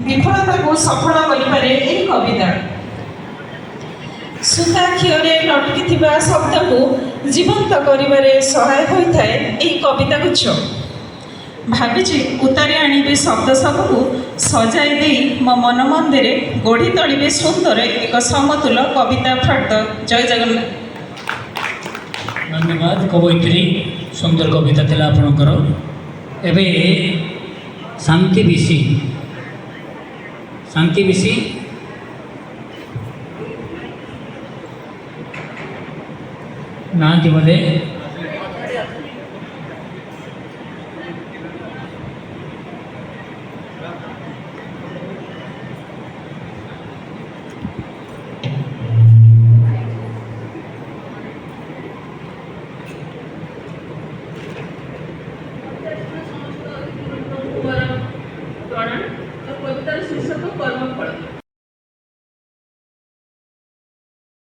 विफलता को सफल करें कविता सुता क्षीरे लटकी शब्द को जीवंत कर सहाय होता है कविता गुच्छ भावी उतारी आने शब्द सबको सजाई दे मो मन मंदिर गढ़ी तोड़े सुंदर एक समतुल कविता फर्द। जय जगन्नाथ। धन्यवाद कवयित्री सुंदर कविता थिला आपणकर। एबे शांति विशी ना बोले